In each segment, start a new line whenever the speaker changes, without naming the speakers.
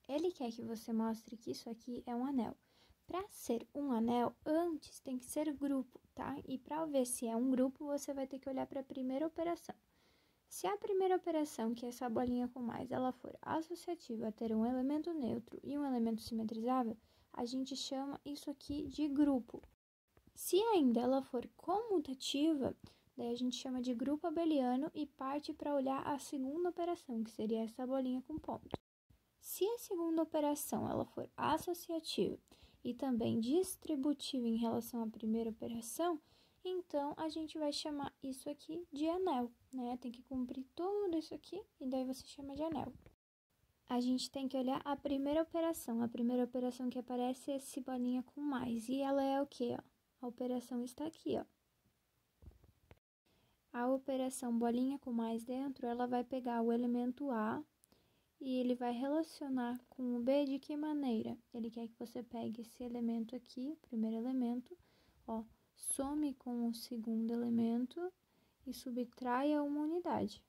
Ele quer que você mostre que isso aqui é um anel. Para ser um anel, antes tem que ser grupo, tá? E para ver se é um grupo, você vai ter que olhar para a primeira operação. Se a primeira operação, que é essa bolinha com mais, ela for associativa a ter um elemento neutro e um elemento simetrizável, a gente chama isso aqui de grupo. Se ainda ela for comutativa, daí a gente chama de grupo abeliano e parte para olhar a segunda operação, que seria essa bolinha com ponto. Se a segunda operação ela for associativa e também distributiva em relação à primeira operação, então a gente vai chamar isso aqui de anel, né? Tem que cumprir tudo isso aqui e daí você chama de anel. A gente tem que olhar a primeira operação que aparece é esse bolinha com mais, e ela é o quê, ó? A operação está aqui, ó. A operação bolinha com mais dentro, ela vai pegar o elemento A e ele vai relacionar com o B de que maneira? Ele quer que você pegue esse elemento aqui, o primeiro elemento, ó, some com o segundo elemento e subtraia uma unidade.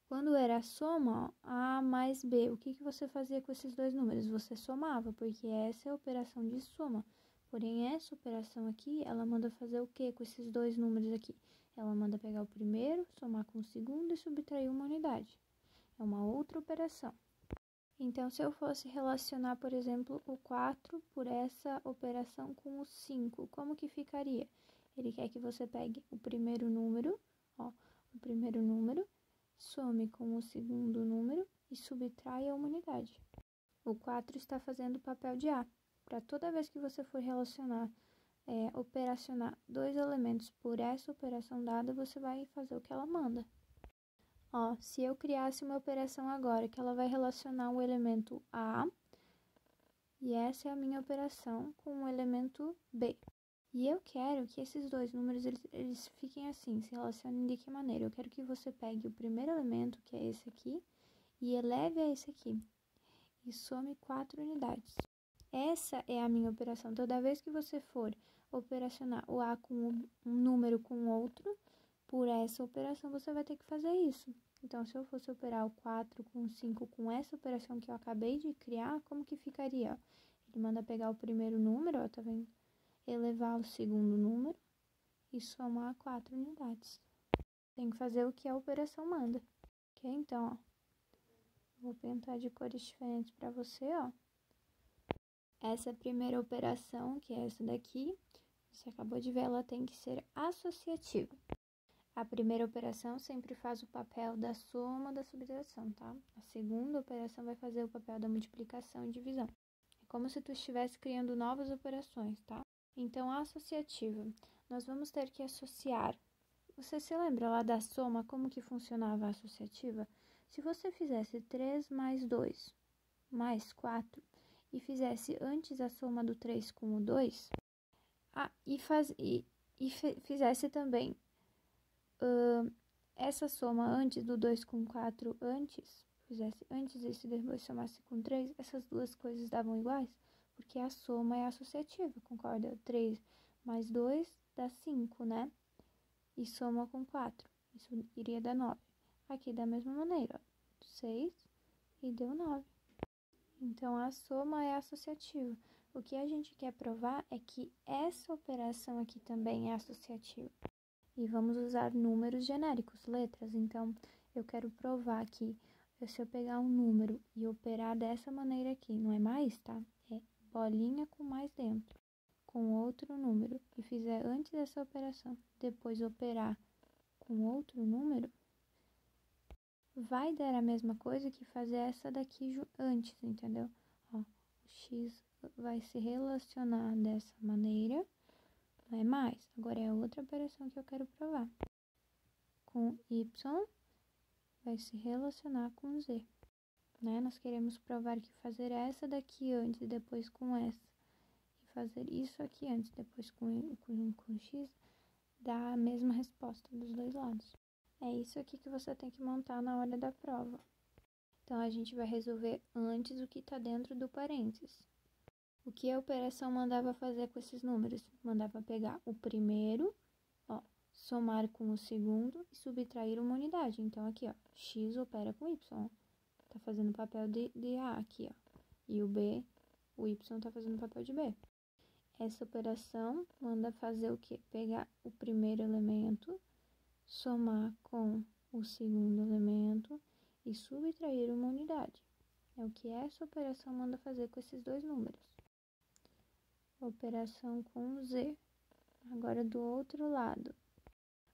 Quando era a soma, ó, A mais B, o que você fazia com esses dois números? Você somava, porque essa é a operação de soma. Porém, essa operação aqui, ela manda fazer o que com esses dois números aqui? Ela manda pegar o primeiro, somar com o segundo e subtrair uma unidade. É uma outra operação. Então, se eu fosse relacionar, por exemplo, o 4 por essa operação com o 5, como que ficaria? Ele quer que você pegue o primeiro número, ó, some com o segundo número e subtraia uma unidade. O 4 está fazendo o papel de A. Para toda vez que você for relacionar, operacionar dois elementos por essa operação dada, você vai fazer o que ela manda. Ó, se eu criasse uma operação agora, que ela vai relacionar o elemento A, e essa é a minha operação com o elemento B. E eu quero que esses dois números, eles fiquem assim, se relacionem de que maneira? Eu quero que você pegue o primeiro elemento, que é esse aqui, e eleve a esse aqui, e some 4 unidades. Essa é a minha operação. Toda vez que você for operacionar o A com um número com outro, por essa operação você vai ter que fazer isso. Então, se eu fosse operar o 4 com o 5 com essa operação que eu acabei de criar, como que ficaria? Ele manda pegar o primeiro número, ó, tá vendo? Elevar o segundo número e somar 4 unidades. Tem que fazer o que a operação manda. Ok? Então, ó, vou pintar de cores diferentes para você, ó. Essa primeira operação, que é essa daqui, você acabou de ver, ela tem que ser associativa. A primeira operação sempre faz o papel da soma da subtração, tá? A segunda operação vai fazer o papel da multiplicação e divisão. É como se tu estivesse criando novas operações, tá? Então, a associativa, nós vamos ter que associar. Você se lembra lá da soma, como que funcionava a associativa? Se você fizesse 3 mais 2 mais 4 e fizesse antes a soma do 3 com o 2, fizesse também essa soma antes do 2 com 4 fizesse antes esse depois somasse com 3, essas duas coisas davam iguais, porque a soma é associativa, concorda? 3 mais 2 dá 5, né? E soma com 4, isso iria dar 9. Aqui da mesma maneira, ó, 6 e deu 9. Então, a soma é associativa. O que a gente quer provar é que essa operação aqui também é associativa. E vamos usar números genéricos, letras. Então, eu quero provar que se eu pegar um número e operar dessa maneira aqui, não é mais, tá? É bolinha com mais dentro, com outro número, e fizer antes dessa operação, depois operar com outro número, vai dar a mesma coisa que fazer essa daqui antes, entendeu? Ó, o x vai se relacionar dessa maneira, não é mais. Agora é outra operação que eu quero provar. Com y vai se relacionar com z, né? Nós queremos provar que fazer essa daqui antes e depois com essa, e fazer isso aqui antes e depois com x, dá a mesma resposta dos dois lados. É isso aqui que você tem que montar na hora da prova. Então, a gente vai resolver antes o que está dentro do parênteses. O que a operação mandava fazer com esses números? Mandava pegar o primeiro, ó, somar com o segundo e subtrair uma unidade. Então, aqui, ó, x opera com y. Tá fazendo o papel de A aqui, ó. E o B, o Y está fazendo o papel de B. Essa operação manda fazer o quê? Pegar o primeiro elemento, somar com o segundo elemento e subtrair uma unidade. É o que essa operação manda fazer com esses dois números. Operação com Z. Agora do outro lado.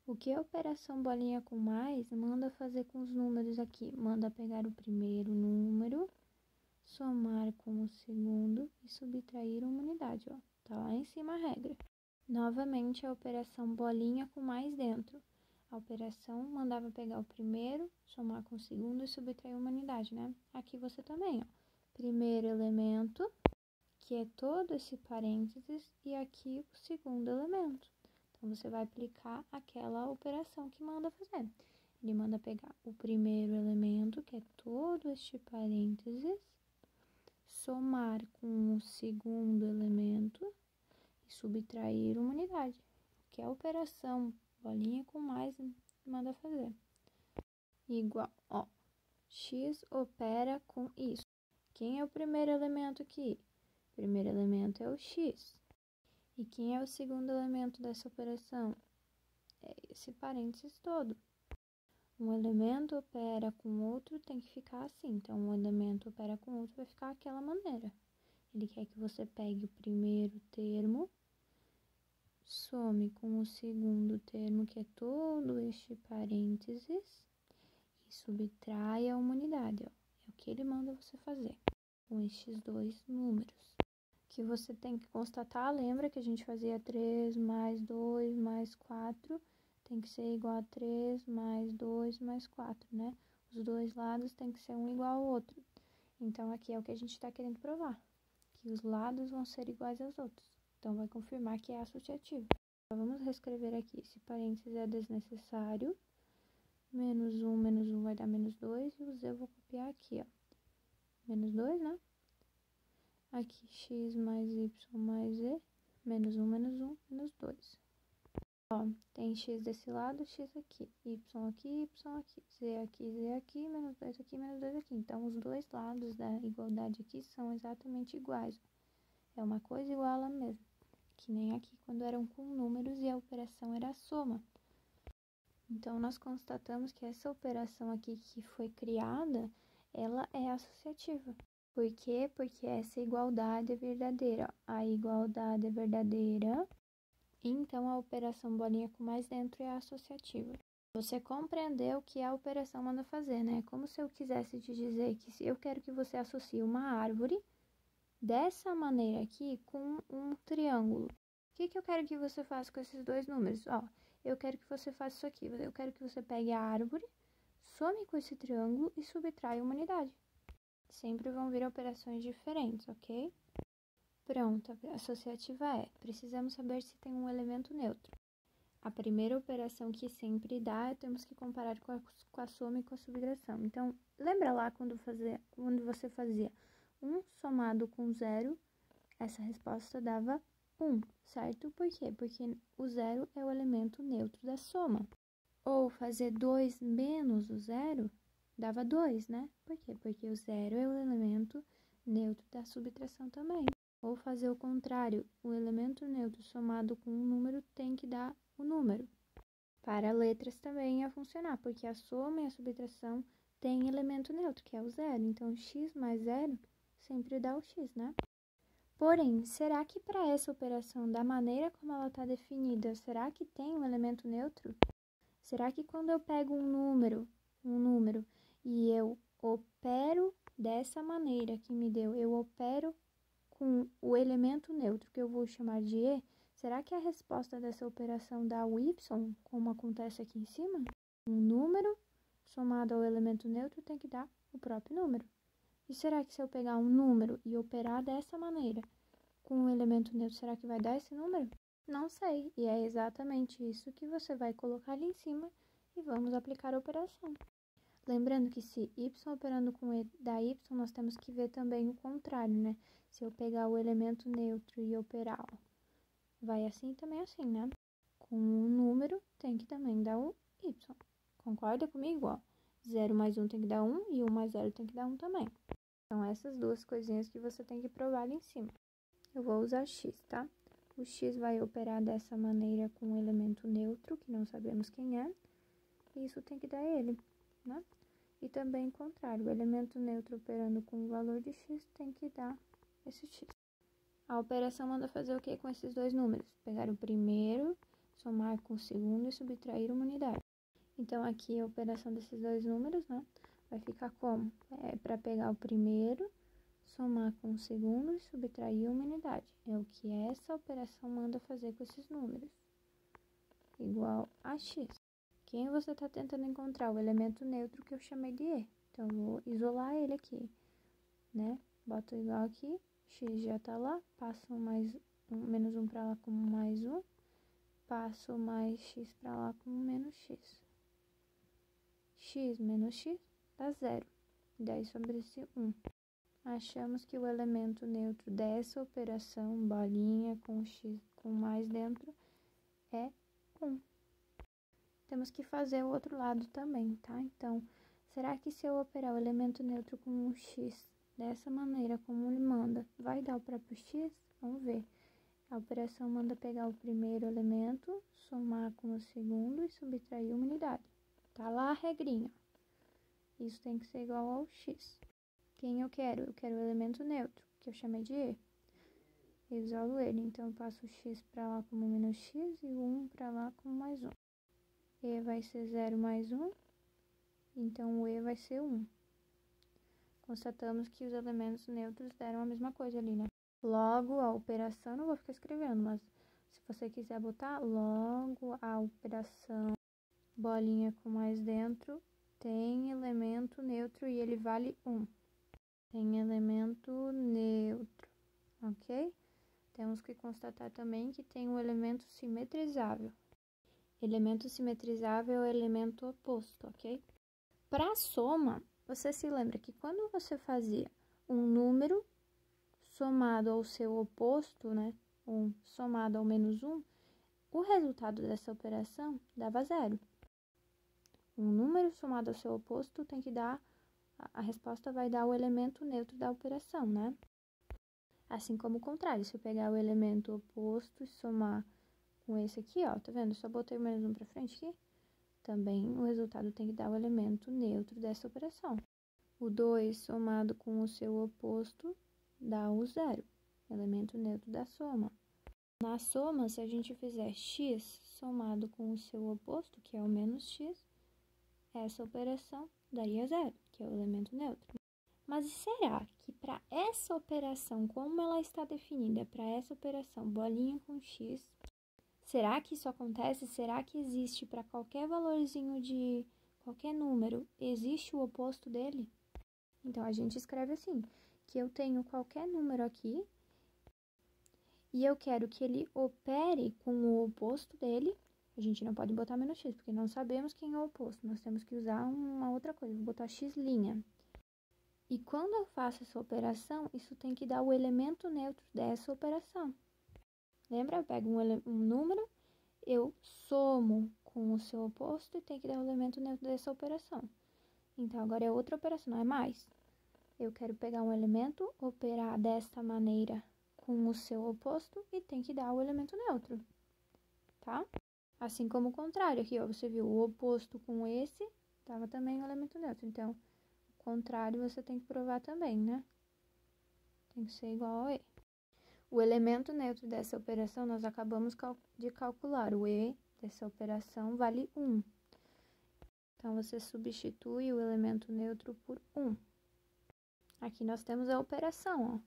O que a operação bolinha com mais manda fazer com os números aqui? Manda pegar o primeiro número, somar com o segundo e subtrair uma unidade, ó. Tá lá em cima a regra. Novamente a operação bolinha com mais dentro. A operação mandava pegar o primeiro, somar com o segundo e subtrair uma unidade, né? Aqui você também, ó. Primeiro elemento, que é todo esse parênteses, e aqui o segundo elemento. Então, você vai aplicar aquela operação que manda fazer. Ele manda pegar o primeiro elemento, que é todo este parênteses, somar com o segundo elemento e subtrair uma unidade, que é a operação bolinha com mais manda fazer. Igual, ó, x opera com isso. Quem é o primeiro elemento aqui? O primeiro elemento é o x. E quem é o segundo elemento dessa operação? É esse parênteses todo. Um elemento opera com outro, tem que ficar assim. Então, um elemento opera com outro, vai ficar daquela maneira. Ele quer que você pegue o primeiro termo, some com o segundo termo, que é todo este parênteses, e subtraia uma unidade, ó. É o que ele manda você fazer com estes dois números. Que você tem que constatar, lembra que a gente fazia 3 mais 2 mais 4, tem que ser igual a 3 mais 2 mais 4, né? Os dois lados tem que ser um igual ao outro. Então, aqui é o que a gente está querendo provar, que os lados vão ser iguais aos outros. Então, vai confirmar que é associativo. Então, vamos reescrever aqui. Esse parênteses é desnecessário. Menos 1 vai dar menos 2, e o z eu vou copiar aqui, ó. Menos 2, né? Aqui, x mais y mais z, menos 1, menos 2. Ó, tem x desse lado, x aqui, y aqui, z aqui, menos 2 aqui, menos 2 aqui. Então, os dois lados da igualdade aqui são exatamente iguais. É uma coisa igual a ela mesma, que nem aqui quando eram com números e a operação era a soma. Então, nós constatamos que essa operação aqui que foi criada, ela é associativa. Por quê? Porque essa igualdade é verdadeira. A igualdade é verdadeira, então a operação bolinha com mais dentro é associativa. Você compreendeu o que a operação manda fazer, né? Como se eu quisesse te dizer que se eu quero que você associe uma árvore dessa maneira aqui com um triângulo. O que eu quero que você faça com esses dois números? Ó, eu quero que você faça isso aqui. Eu quero que você pegue a árvore, some com esse triângulo e subtraia uma unidade. Sempre vão vir operações diferentes, ok? Pronto, a associativa é, precisamos saber se tem um elemento neutro. A primeira operação que sempre dá, temos que comparar com a soma e com a subtração. Então, lembra lá quando você fazia 1 somado com 0, essa resposta dava 1, certo? Por quê? Porque o 0 é o elemento neutro da soma. Ou fazer 2 menos o 0, dava 2, né? Por quê? Porque o 0 é o elemento neutro da subtração também. Ou fazer o contrário, o elemento neutro somado com um número tem que dar o número. Para letras também ia funcionar, porque a soma e a subtração têm elemento neutro, que é o 0. Então, x mais 0 sempre dá o x, né? Porém, será que para essa operação, da maneira como ela está definida, será que tem um elemento neutro? Será que quando eu pego um número e eu opero dessa maneira que me deu, eu opero com o elemento neutro, que eu vou chamar de e, será que a resposta dessa operação dá o y, como acontece aqui em cima? Um número somado ao elemento neutro tem que dar o próprio número. E será que se eu pegar um número e operar dessa maneira com o elemento neutro, será que vai dar esse número? Não sei, e é exatamente isso que você vai colocar ali em cima e vamos aplicar a operação. Lembrando que se y operando com e dá y, nós temos que ver também o contrário, né? Se eu pegar o elemento neutro e operar, ó, vai assim e também assim, né? Com um número tem que também dar o y. Concorda comigo? Ó, 0 mais 1 tem que dar 1 e 1 mais 0 tem que dar 1 também. São essas duas coisinhas que você tem que provar ali em cima. Eu vou usar x, tá? O x vai operar dessa maneira com um elemento neutro, que não sabemos quem é. E isso tem que dar ele, né? E também o contrário, o elemento neutro operando com o valor de x tem que dar esse x. A operação manda fazer o que com esses dois números? Pegar o primeiro, somar com o segundo e subtrair uma unidade. Então, aqui a operação desses dois números, né? Vai ficar como? Para pegar o primeiro, somar com o segundo e subtrair uma unidade. É o que essa operação manda fazer com esses números. Igual a x. Quem você está tentando encontrar? O elemento neutro que eu chamei de e. Então, eu vou isolar ele aqui, né? Boto igual aqui, x já está lá, passo menos 1 para lá como mais 1, passo mais x para lá como menos x. X menos x dá 0, 10 sobre esse 1. Achamos que o elemento neutro dessa operação, bolinha com x com mais dentro, é 1. Temos que fazer o outro lado também, tá? Então, será que se eu operar o elemento neutro com um x dessa maneira, como ele manda, vai dar o próprio x? Vamos ver. A operação manda pegar o primeiro elemento, somar com o segundo e subtrair uma unidade. Tá lá a regrinha. Isso tem que ser igual ao x. Quem eu quero? Eu quero o elemento neutro, que eu chamei de e. Eu isolo ele, então eu passo o x para lá como menos x e o 1 para lá como mais 1. E vai ser 0 mais 1, então o e vai ser 1. Constatamos que os elementos neutros deram a mesma coisa ali, né? Logo, a operação, não vou ficar escrevendo, mas se você quiser botar, logo a operação bolinha com mais dentro tem elemento neutro e ele vale 1. Tem elemento neutro, ok? Temos que constatar também que tem um elemento simetrizável. Elemento simetrizável é o elemento oposto, ok? Para a soma, você se lembra que quando você fazia um número somado ao seu oposto, né? Somado ao menos 1, o resultado dessa operação dava 0. Um número somado ao seu oposto tem que dar, a resposta vai dar o elemento neutro da operação, né? Assim como o contrário, se eu pegar o elemento oposto e somar com esse aqui, ó, tá vendo? Só botei o menos 1 pra frente aqui. Também o resultado tem que dar o elemento neutro dessa operação. O 2 somado com o seu oposto dá o 0, elemento neutro da soma. Na soma, se a gente fizer x somado com o seu oposto, que é o menos x, essa operação daria 0, que é o elemento neutro. Mas será que para essa operação, como ela está definida, para essa operação bolinha com x, será que isso acontece? Será que existe para qualquer valorzinho de qualquer número, existe o oposto dele? Então, a gente escreve assim, que eu tenho qualquer número aqui e eu quero que ele opere com o oposto dele. A gente não pode botar menos x, porque não sabemos quem é o oposto. Nós temos que usar uma outra coisa, vou botar x'. E quando eu faço essa operação, isso tem que dar o elemento neutro dessa operação. Lembra? Eu pego um número, eu somo com o seu oposto e tem que dar o elemento neutro dessa operação. Então, agora é outra operação, não é mais. Eu quero pegar um elemento, operar desta maneira com o seu oposto e tem que dar o elemento neutro, tá? Assim como o contrário, aqui, ó, você viu o oposto com esse, dava também o elemento neutro. Então, o contrário você tem que provar também, né? Tem que ser igual ao e. O elemento neutro dessa operação, nós acabamos de calcular. O e dessa operação vale 1. Então, você substitui o elemento neutro por 1. Aqui nós temos a operação, ó.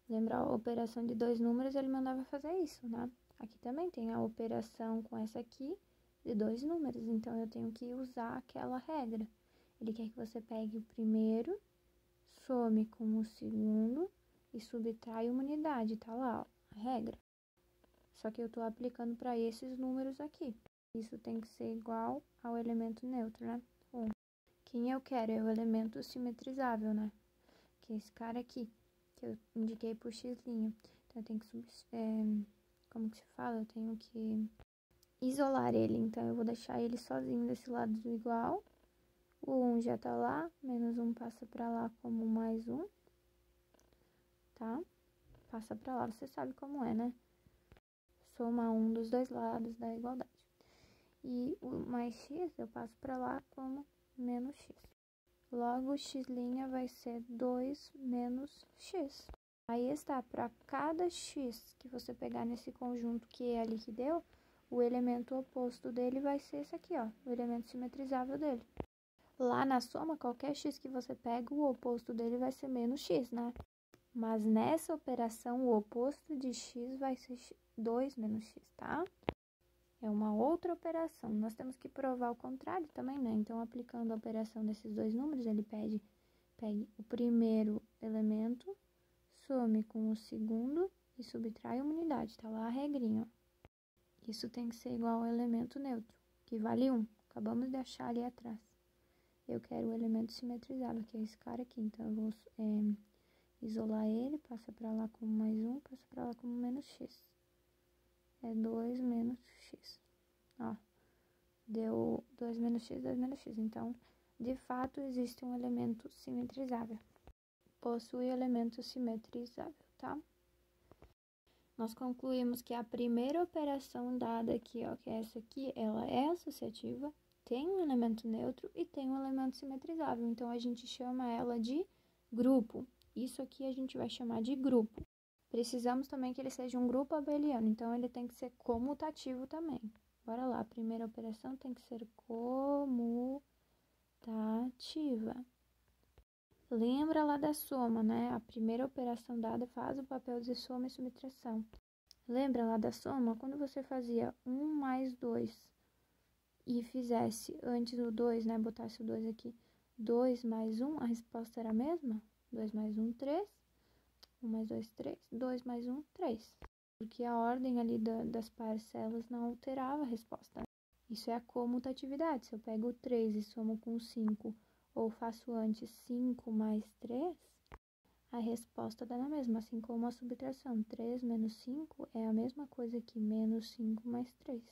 Lembra a operação de dois números, ele mandava fazer isso, né? Aqui também tem a operação com essa aqui de dois números, então eu tenho que usar aquela regra. Ele quer que você pegue o primeiro, some com o segundo e subtrai uma unidade, tá lá, ó, a regra. Só que eu tô aplicando para esses números aqui. Isso tem que ser igual ao elemento neutro, né? 1. Quem eu quero é o elemento simetrizável, né? Que é esse cara aqui, que eu indiquei por x'. Então, eu tenho que como que se fala? Eu tenho que isolar ele. Então, eu vou deixar ele sozinho desse lado do igual. O 1 já tá lá, menos 1 passa pra lá como mais 1. tá? Passa pra lá, você sabe como é, né? Soma um dos dois lados da igualdade. E o mais x eu passo pra lá como menos x. Logo, x' vai ser 2 menos x. Aí está, para cada x que você pegar nesse conjunto que é ali que deu, o elemento oposto dele vai ser esse aqui, ó, o elemento simetrizável dele. Lá na soma, qualquer x que você pega, o oposto dele vai ser menos x, né? Mas nessa operação, o oposto de x vai ser 2 menos x, tá? É uma outra operação. Nós temos que provar o contrário também, né? Então, aplicando a operação desses dois números, ele pegue o primeiro elemento, some com o segundo e subtrai uma unidade. Tá lá a regrinha, ó. Isso tem que ser igual ao elemento neutro, que vale 1. Acabamos de achar ali atrás. Eu quero o elemento simetrizável, que é esse cara aqui. Então, eu vou isolar ele, passa pra lá como mais 1, passa pra lá como menos x. É 2 menos x. Ó, deu 2 menos x, 2 menos x. Então, de fato, existe um elemento simetrizável. Possui elemento simetrizável, tá? Nós concluímos que a primeira operação dada aqui, ó, que é essa aqui, ela é associativa, tem um elemento neutro e tem um elemento simetrizável. Então, a gente chama ela de grupo. Isso aqui a gente vai chamar de grupo. Precisamos também que ele seja um grupo abeliano, então ele tem que ser comutativo também. Bora lá, a primeira operação tem que ser comutativa. Lembra lá da soma, né? A primeira operação dada faz o papel de soma e subtração. Lembra lá da soma? Quando você fazia 1 mais 2 e fizesse antes o 2, né? Botasse o 2 aqui, 2 mais 1, a resposta era a mesma? 2 mais 1, 3. 1 mais 2, 3. 2 mais 1, 3. Porque a ordem ali das parcelas não alterava a resposta. Isso é a comutatividade. Se eu pego o 3 e somo com 5, ou faço antes 5 mais 3, a resposta dá na mesma, assim como a subtração. 3 menos 5 é a mesma coisa que menos 5 mais 3.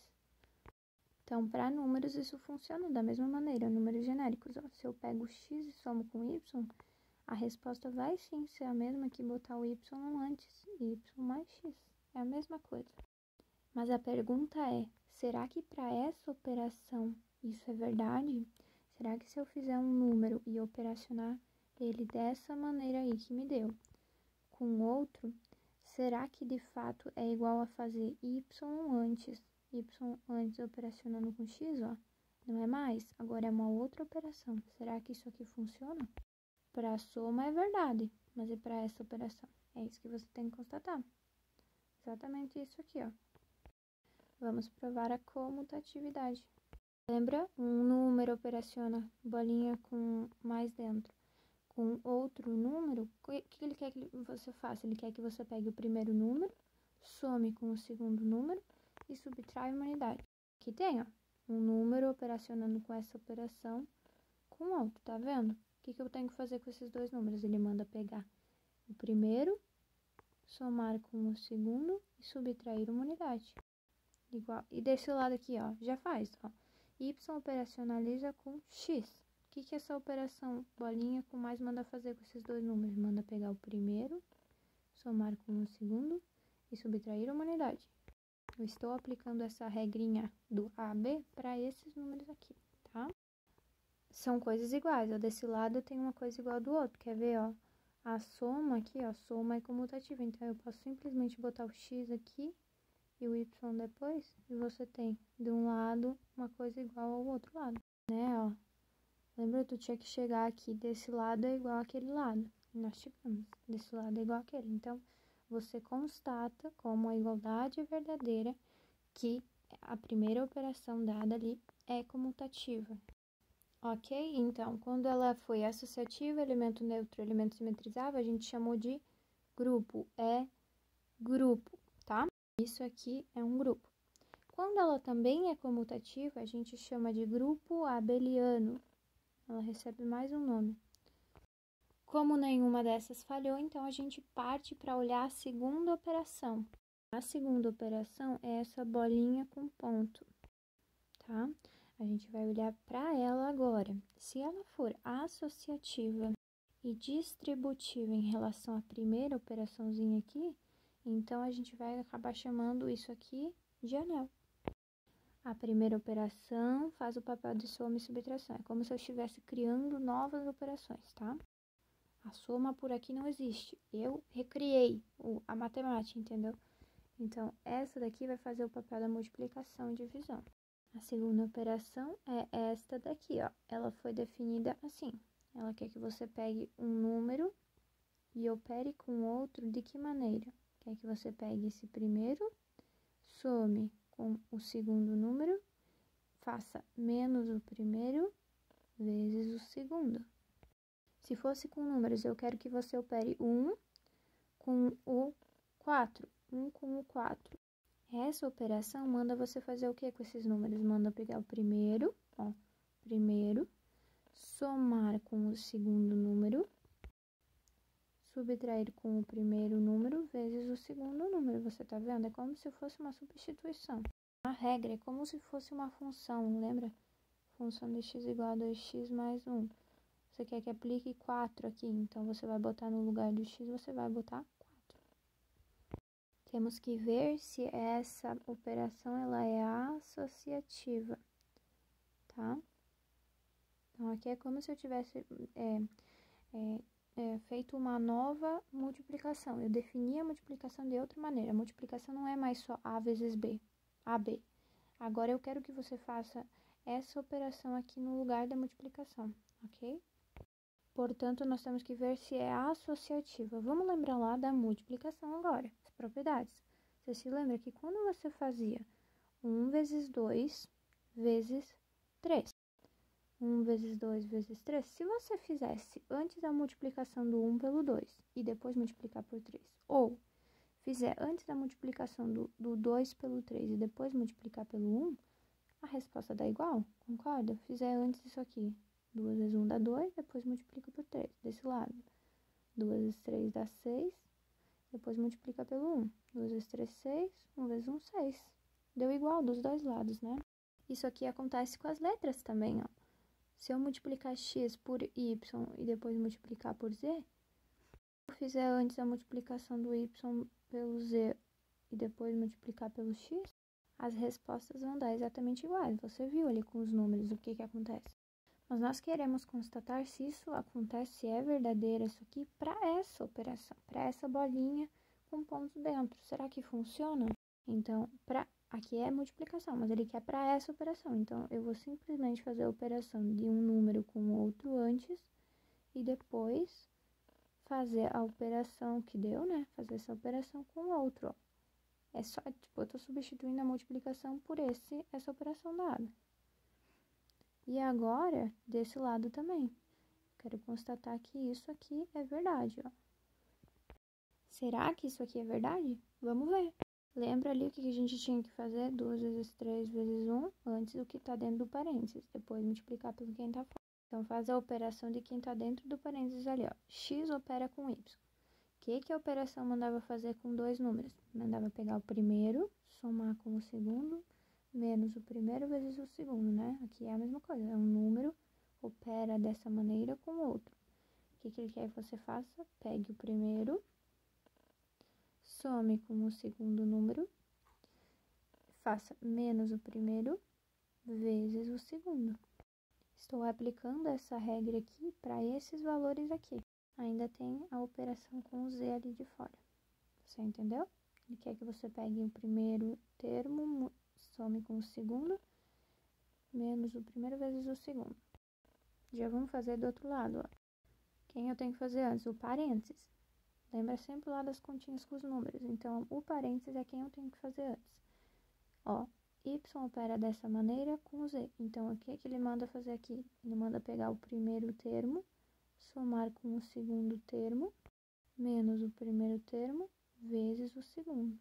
Então, para números, isso funciona da mesma maneira. Números genéricos, ó, se eu pego x e somo com y, a resposta vai sim ser a mesma que botar o y antes, y mais x. É a mesma coisa. Mas a pergunta é, será que para essa operação isso é verdade? Será que se eu fizer um número e operacionar ele dessa maneira aí que me deu, com outro, será que de fato é igual a fazer y antes operacionando com x, ó? Não é mais, agora é uma outra operação. Será que isso aqui funciona? Para a soma é verdade, mas e para essa operação? É isso que você tem que constatar. Exatamente isso aqui, ó. Vamos provar a comutatividade. Lembra? Um número operaciona bolinha com mais dentro. Com outro número, o que ele quer que você faça? Ele quer que você pegue o primeiro número, some com o segundo número e subtrai uma unidade. Aqui tem, ó, um número operacionando com essa operação com outro, tá vendo? O que eu tenho que fazer com esses dois números? Ele manda pegar o primeiro, somar com o segundo e subtrair uma unidade. Igual. E desse lado aqui, ó, já faz, ó. Y operacionaliza com x. O que essa operação bolinha com mais manda fazer com esses dois números? Manda pegar o primeiro, somar com o segundo e subtrair uma unidade. Eu estou aplicando essa regrinha do AB para esses números aqui, tá? São coisas iguais, ó. Desse lado tem uma coisa igual do outro. Quer ver, ó? A soma aqui, ó, soma é comutativa. Então, eu posso simplesmente botar o x aqui e o y depois, e você tem de um lado uma coisa igual ao outro lado, né, ó. Lembra, tu tinha que chegar aqui, desse lado é igual àquele lado. E nós chegamos, desse lado é igual àquele. Então, você constata como a igualdade é verdadeira que a primeira operação dada ali é comutativa. Ok? Então, quando ela foi associativa, elemento neutro, elemento simetrizável, a gente chamou de grupo. É grupo, tá? Isso aqui é um grupo. Quando ela também é comutativa, a gente chama de grupo abeliano. Ela recebe mais um nome. Como nenhuma dessas falhou, então a gente parte para olhar a segunda operação. A segunda operação é essa bolinha com ponto, tá? A gente vai olhar para ela agora. Se ela for associativa e distributivo em relação à primeira operaçãozinha aqui, então a gente vai acabar chamando isso aqui de anel. A primeira operação faz o papel de soma e subtração. É como se eu estivesse criando novas operações, tá? A soma por aqui não existe. Eu recriei a matemática, entendeu? Então, essa daqui vai fazer o papel da multiplicação e divisão. A segunda operação é esta daqui, ó. Ela foi definida assim. Ela quer que você pegue um número e opere com outro de que maneira? Quer que você pegue esse primeiro, some com o segundo número, faça menos o primeiro vezes o segundo. Se fosse com números, eu quero que você opere 1 com o 4. 1 com o 4. Essa operação manda você fazer o que com esses números? Manda pegar o primeiro, ó, primeiro, somar com o segundo número, subtrair com o primeiro número vezes o segundo número. Você tá vendo? É como se fosse uma substituição. A regra é como se fosse uma função, lembra? Função de x igual a 2x mais 1. Você quer que aplique 4 aqui, então você vai botar no lugar do x, você vai botar 4. Temos que ver se essa operação ela é associativa, tá? Então, aqui é como se eu tivesse feito uma nova multiplicação. Eu defini a multiplicação de outra maneira. A multiplicação não é mais só A vezes B, AB. Agora, eu quero que você faça essa operação aqui no lugar da multiplicação, ok? Portanto, nós temos que ver se é associativa. Vamos lembrar lá da multiplicação agora, as propriedades. Você se lembra que quando você fazia 1 vezes 2 vezes 3, 1 vezes 2 vezes 3, se você fizesse antes a multiplicação do 1 pelo 2 e depois multiplicar por 3, ou fizer antes da multiplicação do 2 pelo 3 e depois multiplicar pelo 1, a resposta dá igual, concorda? Fizer antes isso aqui. 2 vezes 1 dá 2, depois multiplica por 3, desse lado. 2 vezes 3 dá 6, depois multiplica pelo 1. 2 vezes 3, 6, 1 vezes 1, 6. Deu igual dos dois lados, né? Isso aqui acontece com as letras também, ó. Se eu multiplicar x por y e depois multiplicar por z, se eu fizer antes a multiplicação do y pelo z e depois multiplicar pelo x, as respostas vão dar exatamente iguais. Você viu ali com os números o que acontece. Mas nós queremos constatar se isso acontece, se é verdadeiro isso aqui para essa operação, para essa bolinha com pontos dentro. Será que funciona? Então, aqui é multiplicação, mas ele quer para essa operação. Então, eu vou simplesmente fazer a operação de um número com outro antes e depois fazer a operação que deu, né? Fazer essa operação com outro, ó. É só, tipo, eu tô substituindo a multiplicação por essa operação dada. E agora, desse lado também. Quero constatar que isso aqui é verdade, ó. Será que isso aqui é verdade? Vamos ver. Lembra ali o que a gente tinha que fazer? 2 vezes 3 vezes 1, antes do que tá dentro do parênteses. Depois multiplicar pelo quem tá fora. Então, faz a operação de quem tá dentro do parênteses ali, ó. X opera com Y. O que a operação mandava fazer com dois números? Mandava pegar o primeiro, somar com o segundo, menos o primeiro vezes o segundo, né? Aqui é a mesma coisa, é um número, opera dessa maneira com o outro. O que ele quer que você faça? Pegue o primeiro, some com o segundo número, faça menos o primeiro vezes o segundo. Estou aplicando essa regra aqui para esses valores aqui. Ainda tem a operação com o z ali de fora. Você entendeu? Ele quer que você pegue o primeiro termo, some com o segundo, menos o primeiro vezes o segundo. Já vamos fazer do outro lado, ó. Quem eu tenho que fazer antes? O parênteses. Lembra sempre lá das continhas com os números. Então, o parênteses é quem eu tenho que fazer antes. Ó, y opera dessa maneira com o z. Então, o que ele manda fazer aqui? Ele manda pegar o primeiro termo, somar com o segundo termo, menos o primeiro termo, vezes o segundo.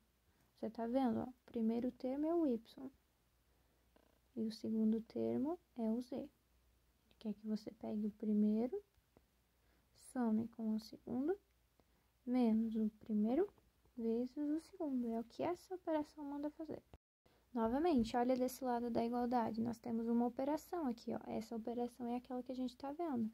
Você tá vendo, ó? O primeiro termo é o y. E o segundo termo é o z. Ele quer que você pegue o primeiro, some com o segundo, menos o primeiro, vezes o segundo. É o que essa operação manda fazer. Novamente, olha desse lado da igualdade. Nós temos uma operação aqui, ó. Essa operação é aquela que a gente tá vendo.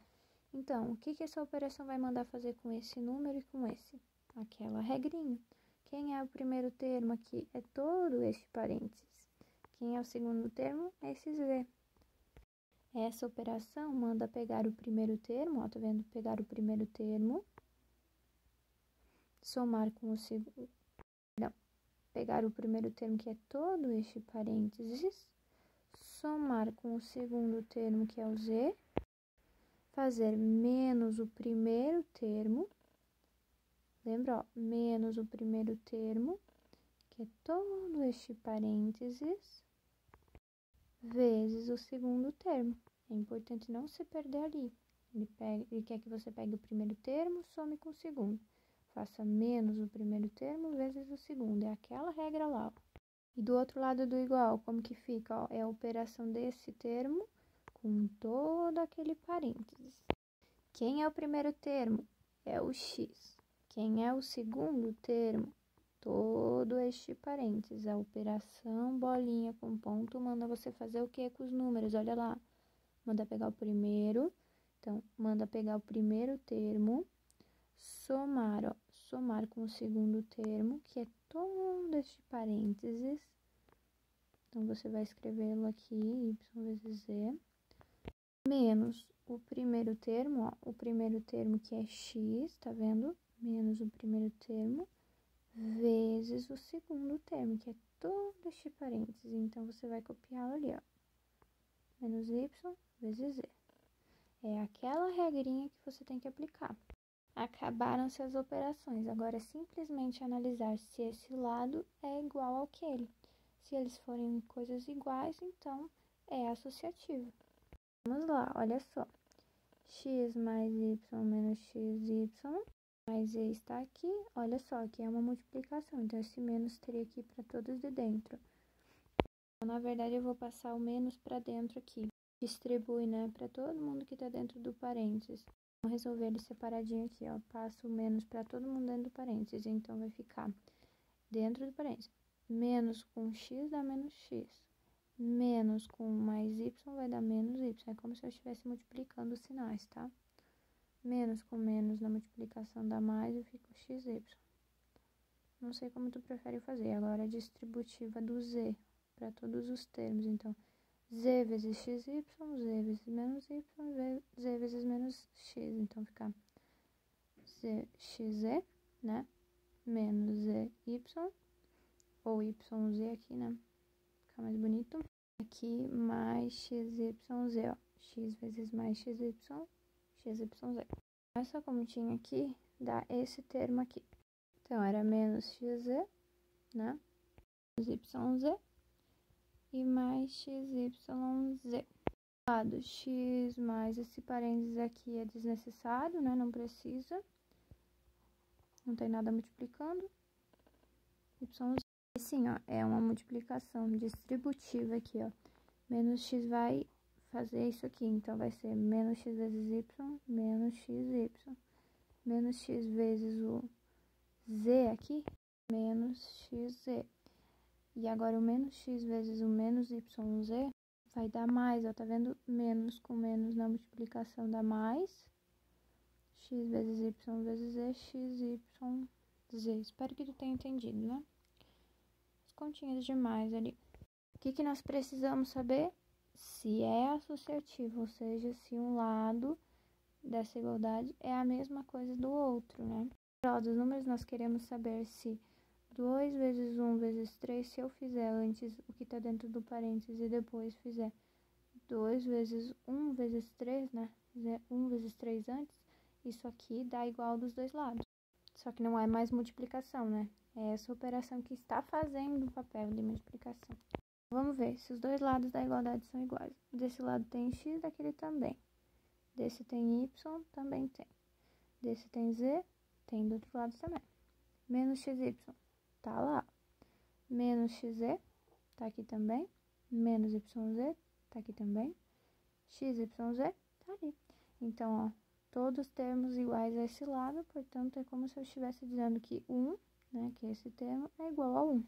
Então, o que essa operação vai mandar fazer com esse número e com esse? Aquela regrinha. Quem é o primeiro termo aqui? É todo este parênteses. Quem é o segundo termo? É esse Z. Essa operação manda pegar o primeiro termo, ó, tá vendo? Pegar o primeiro termo, somar com o segundo... Não, pegar o primeiro termo, que é todo este parênteses, somar com o segundo termo, que é o Z, fazer menos o primeiro termo, lembra, ó, menos o primeiro termo, que é todo este parênteses, vezes o segundo termo. É importante não se perder ali. Ele quer que você pegue o primeiro termo, some com o segundo. Faça menos o primeiro termo vezes o segundo. É aquela regra lá, ó. E do outro lado do igual, como que fica? Ó, é a operação desse termo com todo aquele parênteses. Quem é o primeiro termo? É o x. Quem é o segundo termo? Todo este parênteses. A operação bolinha com ponto manda você fazer o que com os números? Olha lá. Manda pegar o primeiro. Então, manda pegar o primeiro termo, somar, ó, somar com o segundo termo, que é todo este parênteses. Então, você vai escrevê-lo aqui, y vezes z, menos o primeiro termo, ó, o primeiro termo que é x, tá vendo? Menos o primeiro termo, vezes o segundo termo, que é todo este parênteses. Então, você vai copiá-lo ali, ó. Menos y vezes z. É aquela regrinha que você tem que aplicar. Acabaram-se as operações. Agora é simplesmente analisar se esse lado é igual ao aquele. Se eles forem coisas iguais, então é associativo. Vamos lá, olha só. X mais y menos xy mais z está aqui. Olha só, aqui é uma multiplicação. Então, esse menos teria que ir para todos de dentro. Então, na verdade, eu vou passar o menos para dentro aqui. Distribui, né, para todo mundo que está dentro do parênteses. Vamos resolver ele separadinho aqui, ó. Passo o menos para todo mundo dentro do parênteses. Então, vai ficar dentro do parênteses. Menos com x dá menos x. Menos com mais y vai dar menos y. É como se eu estivesse multiplicando os sinais, tá? Menos com menos na multiplicação dá mais e fica xy. Não sei como tu prefere fazer. Agora, a distributiva do z para todos os termos. Então, z vezes xy, z vezes menos y, z vezes menos x. Então, fica xz, né? Menos zy, ou yz aqui, né? Fica mais bonito. Aqui, mais xyz, ó. X vezes mais xy, xyz. Essa continha aqui dá esse termo aqui. Então, era menos xz, né? Yz e mais xyz. Lado x mais esse parênteses aqui é desnecessário, né? Não precisa. Não tem nada multiplicando. Y. Assim, ó, é uma multiplicação distributiva aqui, ó. Menos x vai fazer isso aqui. Então, vai ser menos x vezes y, menos xy. Menos x vezes o z aqui, menos xz. E agora, o menos x vezes o menos yz vai dar mais, ó, tá vendo? Menos com menos na multiplicação dá mais. X vezes y vezes z, xyz. Espero que tu tenha entendido, né? As continhas demais ali. O que nós precisamos saber? Se é associativo, ou seja, se um lado dessa igualdade é a mesma coisa do outro, né? Para dos números, nós queremos saber se 2 vezes 1 vezes 3, se eu fizer antes o que está dentro do parênteses e depois fizer 2 vezes 1 vezes 3, né? Fizer 1 vezes 3 antes, isso aqui dá igual dos dois lados. Só que não é mais multiplicação, né? É essa operação que está fazendo o papel de multiplicação. Vamos ver se os dois lados da igualdade são iguais. Desse lado tem x, daquele também. Desse tem y, também tem. Desse tem z, tem do outro lado também. Menos xy, tá lá. Menos xz, tá aqui também. Menos yz, tá aqui também. Xyz, tá ali. Então, ó, todos termos iguais a esse lado, portanto, é como se eu estivesse dizendo que 1, né, que esse termo, é igual a 1.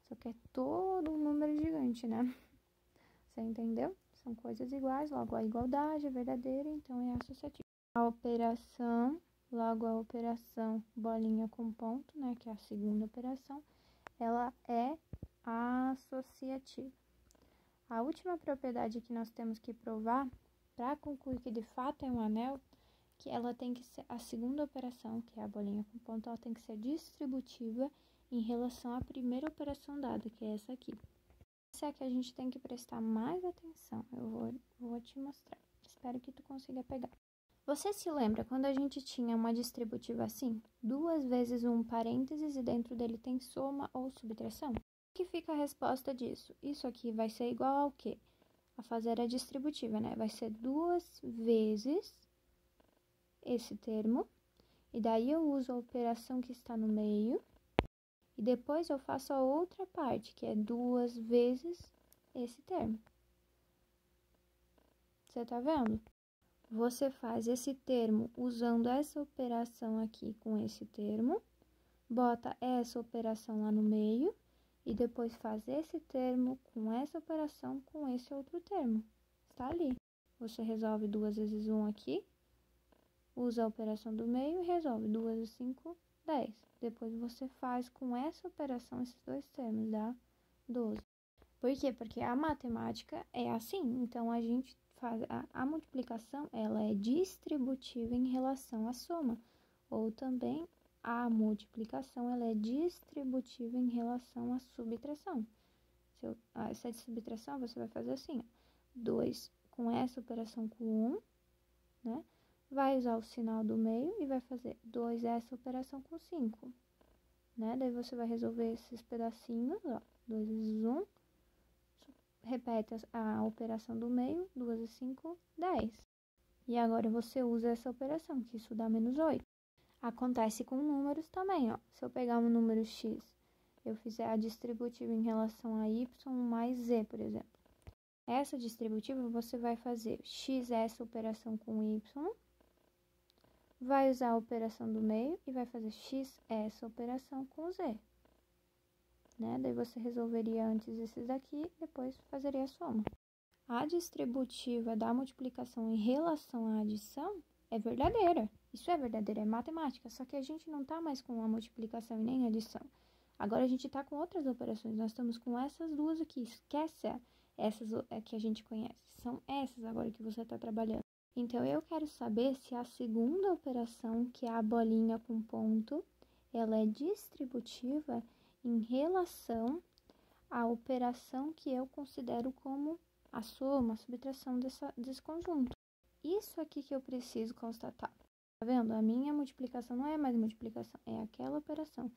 Só que é todo um número gigante, né? Você entendeu? São coisas iguais, logo a igualdade é verdadeira, então é associativa. A operação, logo a operação bolinha com ponto, né, que é a segunda operação, ela é associativa. A última propriedade que nós temos que provar para concluir que de fato é um anel, que ela tem que ser, a segunda operação, que é a bolinha com ponto, ela tem que ser distributiva em relação à primeira operação dada, que é essa aqui. Essa é a que a gente tem que prestar mais atenção. Eu vou te mostrar. Espero que tu consiga pegar. Você se lembra quando a gente tinha uma distributiva assim? 2 vezes um parênteses e dentro dele tem soma ou subtração? O que fica a resposta disso? Isso aqui vai ser igual ao quê? A fazer a distributiva, né? Vai ser 2 vezes esse termo. E daí eu uso a operação que está no meio. E depois eu faço a outra parte, que é 2 vezes esse termo. Você tá vendo? Você faz esse termo usando essa operação aqui com esse termo, bota essa operação lá no meio e depois faz esse termo com essa operação com esse outro termo. Está ali. Você resolve 2 vezes 1 aqui, usa a operação do meio e resolve 2 vezes 5, 10. Depois você faz com essa operação esses dois termos, dá 12. Por quê? Porque a matemática é assim, então a gente faz a multiplicação, ela é distributiva em relação à soma, ou também a multiplicação, ela é distributiva em relação à subtração. Essa subtração você vai fazer assim, ó, 2 com essa operação com 1, né? Vai usar o sinal do meio e vai fazer 2 essa operação com 5, né? Daí você vai resolver esses pedacinhos, ó, 2 vezes 1, repete a operação do meio, 2 vezes 5, 10. E agora você usa essa operação, que isso dá menos 8. Acontece com números também, ó. Se eu pegar um número x, eu fizer a distributiva em relação a y mais z, por exemplo. Essa distributiva você vai fazer x essa operação com y, vai usar a operação do meio e vai fazer x essa operação com z. Né? Daí você resolveria antes esses daqui, depois fazeria a soma. A distributiva da multiplicação em relação à adição é verdadeira. Isso é verdadeiro, é matemática, só que a gente não tá mais com a multiplicação e nem a adição. Agora a gente tá com outras operações, nós estamos com essas duas aqui, esquece essas que a gente conhece. São essas agora que você tá trabalhando. Então, eu quero saber se a segunda operação, que é a bolinha com ponto, ela é distributiva em relação à operação que eu considero como a soma, a subtração desse conjunto. Isso aqui que eu preciso constatar. Tá vendo? A minha multiplicação não é mais multiplicação, é aquela operação.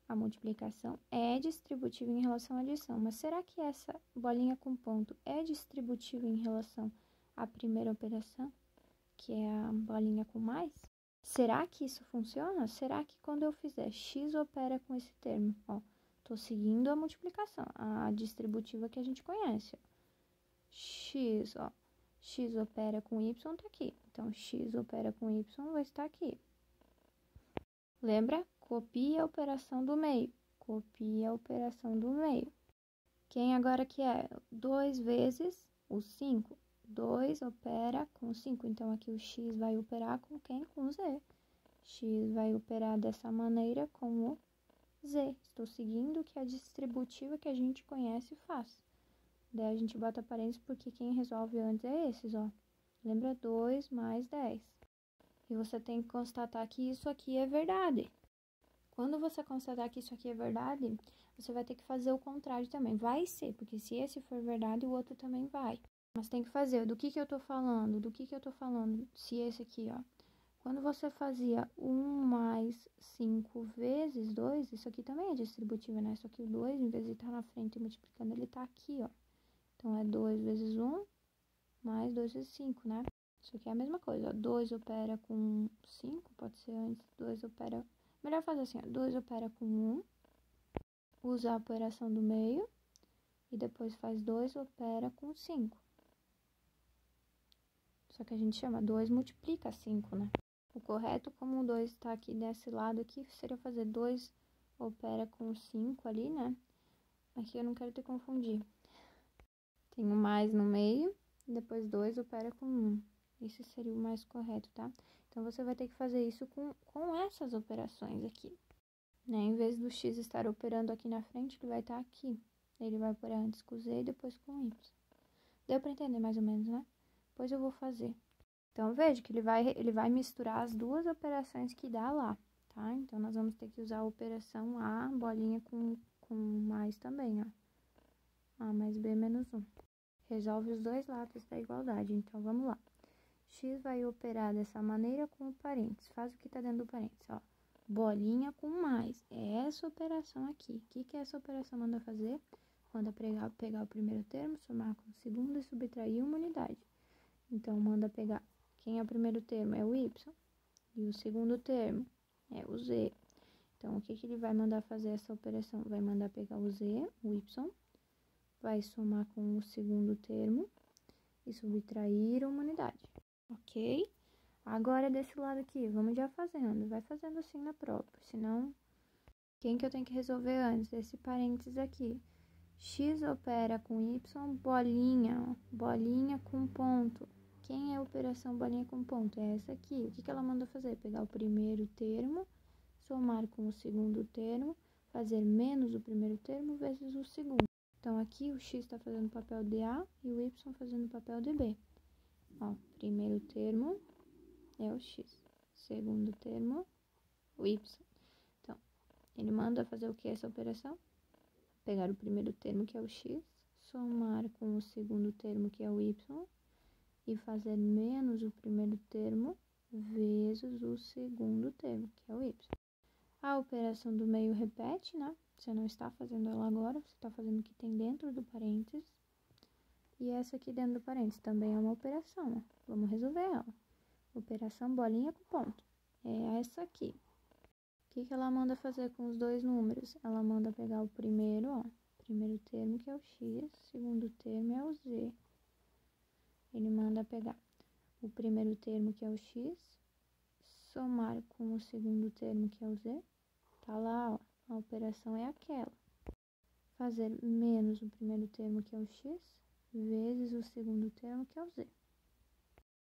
A multiplicação é distributiva em relação à adição. Mas será que essa bolinha com ponto é distributiva em relação à primeira operação, que é a bolinha com mais? Será que isso funciona? Será que quando eu fizer x opera com esse termo? Ó, tô seguindo a multiplicação, a distributiva que a gente conhece. Ó. X, ó, x opera com y tá aqui. Então, x opera com y vai estar aqui. Lembra? Copia a operação do meio. Copia a operação do meio. Quem agora que é? 2 vezes o 5. 2 opera com 5, então aqui o x vai operar com quem? Com z. X vai operar dessa maneira com o z. Estou seguindo o que a distributiva que a gente conhece faz. Daí a gente bota parênteses porque quem resolve antes é esses, ó. Lembra? 2 mais 10. E você tem que constatar que isso aqui é verdade. Quando você constatar que isso aqui é verdade, você vai ter que fazer o contrário também. Vai ser, porque se esse for verdade, o outro também vai. Mas tem que fazer. Do que eu tô falando? Do que eu tô falando? Se esse aqui, ó. Quando você fazia 1 mais 5 vezes 2, isso aqui também é distributivo, né? Só que o 2, em vez de estar na frente e multiplicando, ele tá aqui, ó. Então, é 2 vezes 1 mais 2 vezes 5, né? Isso aqui é a mesma coisa, ó. 2 opera com 5, pode ser antes. 2 opera... Melhor fazer assim, ó. 2 opera com 1, usa a operação do meio, e depois faz 2 opera com 5. Só que a gente chama 2 multiplica 5, né? O correto, como o 2 está aqui desse lado aqui, seria fazer 2 opera com 5 ali, né? Aqui eu não quero te confundir. Tenho mais no meio, e depois 2 opera com 1. Esse seria o mais correto, tá? Então, você vai ter que fazer isso com essas operações aqui, né? Em vez do x estar operando aqui na frente, ele vai estar aqui. Ele vai operar antes com z e depois com y. Deu para entender mais ou menos, né? Depois eu vou fazer. Então, veja que ele vai misturar as duas operações que dá lá, tá? Então, nós vamos ter que usar a operação A, bolinha com mais também, ó. A mais B menos 1. Resolve os dois lados da igualdade. Então, vamos lá. X vai operar dessa maneira com o parênteses. Faz o que tá dentro do parênteses, ó. Bolinha com mais. É essa operação aqui. O que essa operação manda fazer? Manda pegar o primeiro termo, somar com o segundo e subtrair uma unidade. Então, manda pegar... Quem é o primeiro termo? É o y. E o segundo termo é o z. Então, o que ele vai mandar fazer essa operação? Vai mandar pegar o z, o y, vai somar com o segundo termo e subtrair uma unidade. Ok? Agora, desse lado aqui, vamos já fazendo. Vai fazendo assim na prova, senão... Quem que eu tenho que resolver antes? Esse parênteses aqui. X opera com y, bolinha, ó, bolinha com ponto. Quem é a operação bolinha com ponto? É essa aqui. O que ela manda fazer? Pegar o primeiro termo, somar com o segundo termo, fazer menos o primeiro termo vezes o segundo. Então, aqui o x está fazendo o papel de A e o y fazendo o papel de B. Ó, primeiro termo é o x, segundo termo, o y. Então, ele manda fazer o que essa operação? Pegar o primeiro termo, que é o x, somar com o segundo termo, que é o y, e fazer menos o primeiro termo vezes o segundo termo, que é o y. A operação do meio repete, né? Você não está fazendo ela agora, você está fazendo o que tem dentro do parênteses. E essa aqui dentro do parênteses também é uma operação, ó. Vamos resolver ela. Operação bolinha com ponto. É essa aqui. O que ela manda fazer com os dois números? Ela manda pegar o primeiro, ó. Primeiro termo, que é o x. Segundo termo é o z. Ele manda pegar o primeiro termo, que é o x. Somar com o segundo termo, que é o z. Tá lá, ó. A operação é aquela. Fazer menos o primeiro termo, que é o x, vezes o segundo termo, que é o z.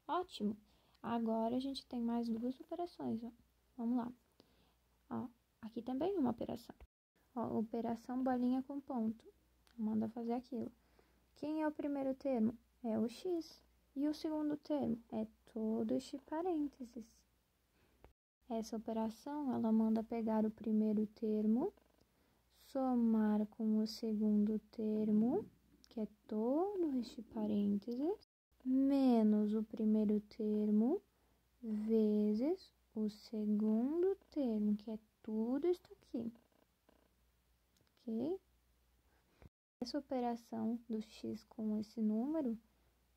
Ótimo! Agora, a gente tem mais duas operações, ó. Vamos lá. Ó, aqui também é uma operação. Ó, operação bolinha com ponto. Manda fazer aquilo. Quem é o primeiro termo? É o x. E o segundo termo? É todo este parênteses. Essa operação, ela manda pegar o primeiro termo, somar com o segundo termo, que é todo este parênteses, menos o primeiro termo, vezes o segundo termo, que é tudo isso aqui. Ok? Essa operação do x com esse número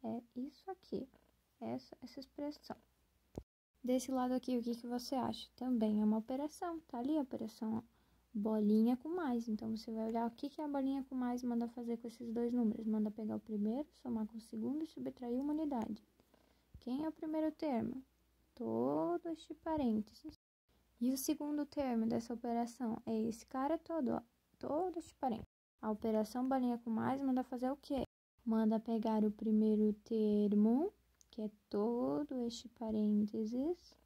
é isso aqui, essa expressão. Desse lado aqui, o que você acha? Também é uma operação, tá ali a operação, ó, bolinha com mais. Então, você vai olhar o que a bolinha com mais manda fazer com esses dois números. Manda pegar o primeiro, somar com o segundo e subtrair uma unidade. Quem é o primeiro termo? Todo este parênteses. E o segundo termo dessa operação é esse cara todo, ó, todo este parênteses. A operação bolinha com mais manda fazer o quê? Manda pegar o primeiro termo, que é todo este parênteses,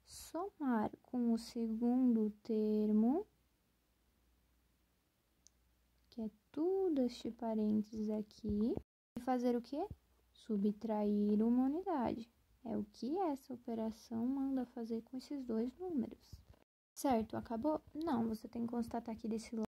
somar com o segundo termo, que é tudo este parênteses aqui, e fazer o quê? Subtrair uma unidade. É o que essa operação manda fazer com esses dois números. Certo? Acabou? Não, você tem que constatar aqui desse lado